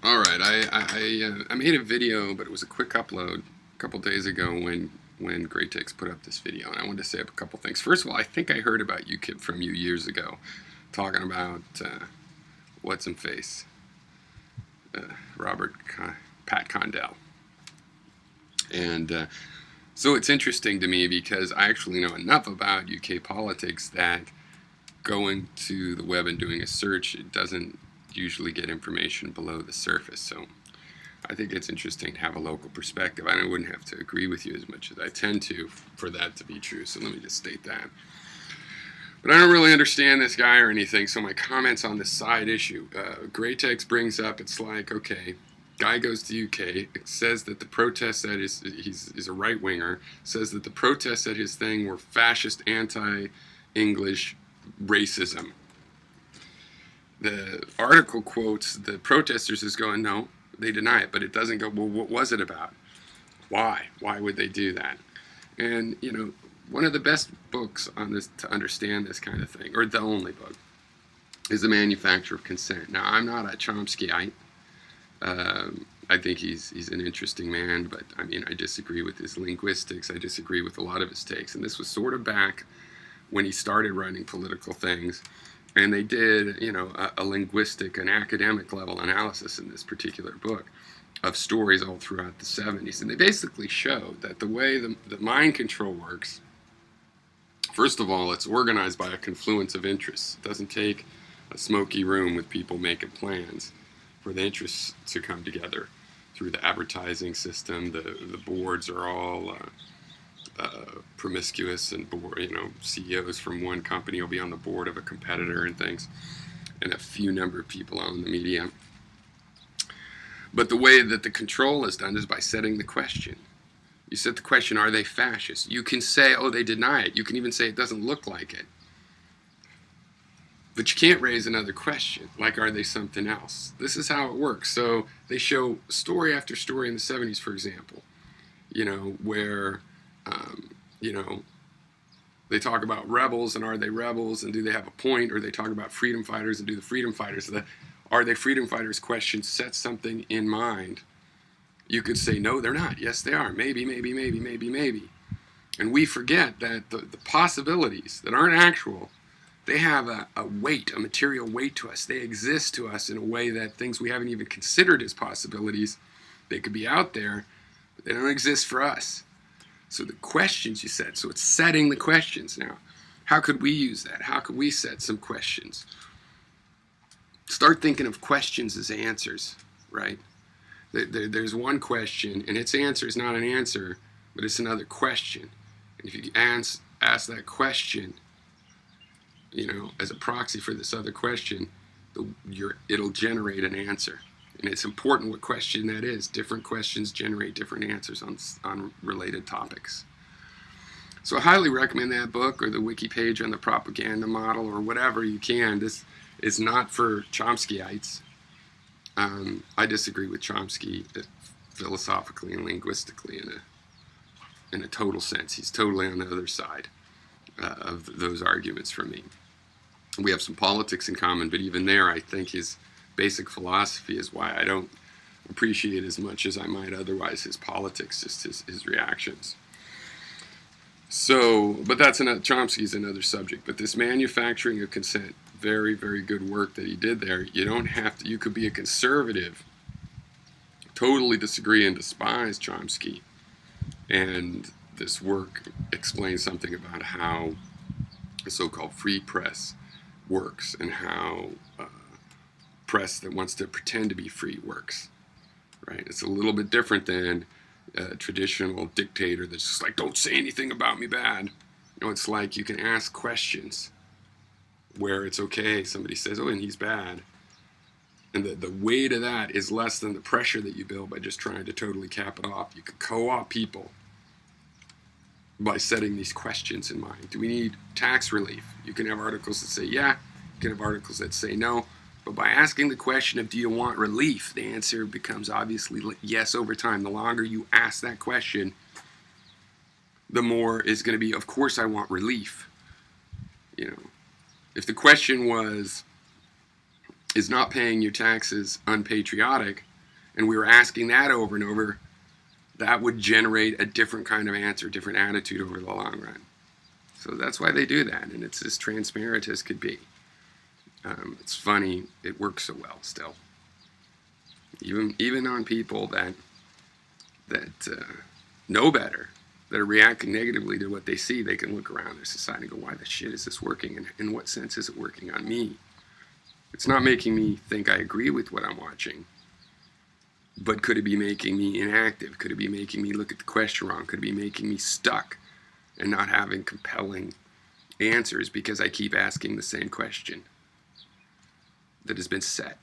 All right, I made a video, but it was a quick upload a couple days ago when Gratex put up this video, and I wanted to say up a couple things. First of all, I think I heard about UKIP from you years ago, talking about what's in face, Pat Condell, and so it's interesting to me because I actually know enough about UK politics that going to the web and doing a search, it doesn't usually get information below the surface. So I think it's interesting to have a local perspective. I wouldn't have to agree with you as much as I tend to for that to be true, so let me just state that. But I don't really understand this guy or anything, so my comments on this side issue. Gratex brings up, it's like, okay, guy goes to UK, it says that the protests at he's a right-winger, says that the protests at his thing were fascist, anti-English racism. The article quotes the protesters as going, no, they deny it, but it doesn't go, well, what was it about? Why? Why would they do that? And, you know, one of the best books on this to understand this kind of thing, or the only book, is The Manufacture of Consent. Now, I'm not a Chomskyite. I think he's an interesting man, but I mean, I disagree with his linguistics. I disagree with a lot of his takes. And this was sort of back when he started writing political things. And they did, you know, a linguistic, an academic level analysis in this particular book of stories all throughout the 70s. And they basically showed that the way the mind control works, first of all, it's organized by a confluence of interests. It doesn't take a smoky room with people making plans for the interests to come together through the advertising system. The boards are all promiscuous, and you know, CEOs from one company will be on the board of a competitor and things, and a few number of people own the media. But the way that the control is done is by setting the question. You set the question, are they fascist? You can say, oh, they deny it. You can even say it doesn't look like it. But you can't raise another question, like, are they something else? This is how it works. So they show story after story in the 70s, for example, you know, where you know, they talk about rebels, and are they rebels, and do they have a point? Or they talk about freedom fighters, and do the freedom fighters, are they freedom fighters question set something in mind? You could say, no, they're not. Yes, they are. Maybe, maybe, maybe, maybe, maybe. And we forget that the possibilities that aren't actual, they have a weight, a material weight to us. They exist to us in a way that things we haven't even considered as possibilities, they could be out there, but they don't exist for us. So the questions you set, so it's setting the questions now. How could we use that? How could we set some questions? Start thinking of questions as answers, right? There's one question, and its answer is not an answer, but it's another question. And if you ask that question, you know, as a proxy for this other question, it'll generate an answer. And it's important what question that is. Different questions generate different answers on related topics. So I highly recommend that book, or the wiki page on the propaganda model, or whatever you can. This is not for Chomskyites. I disagree with Chomsky philosophically and linguistically in a total sense. He's totally on the other side of those arguments from me. We have some politics in common, but even there, I think his basic philosophy is why I don't appreciate as much as I might otherwise his politics, just his reactions. So, but Chomsky's another subject. But this manufacturing of consent, very, very good work that he did there. You don't have to, you could be a conservative, totally disagree and despise Chomsky, and this work explains something about how the so-called free press works, and how press that wants to pretend to be free works, right? It's a little bit different than a traditional dictator that's just like, don't say anything about me bad. You know, it's like you can ask questions where it's okay, somebody says, oh, and he's bad. And the weight of that is less than the pressure that you build by just trying to totally cap it off. You can co-opt people by setting these questions in mind. Do we need tax relief? You can have articles that say yeah, you can have articles that say no. But by asking the question of do you want relief, the answer becomes obviously yes over time. The longer you ask that question, the more is going to be, of course I want relief. You know, if the question was, is not paying your taxes unpatriotic, and we were asking that over and over, that would generate a different kind of answer, different attitude over the long run. So that's why they do that, and it's as transparent as could be. It's funny, it works so well still. Even on people that know better, that are reacting negatively to what they see, they can look around their society and go, why the shit is this working, and in what sense is it working on me? It's not making me think I agree with what I'm watching, but could it be making me inactive? Could it be making me look at the question wrong? Could it be making me stuck and not having compelling answers because I keep asking the same question that has been set?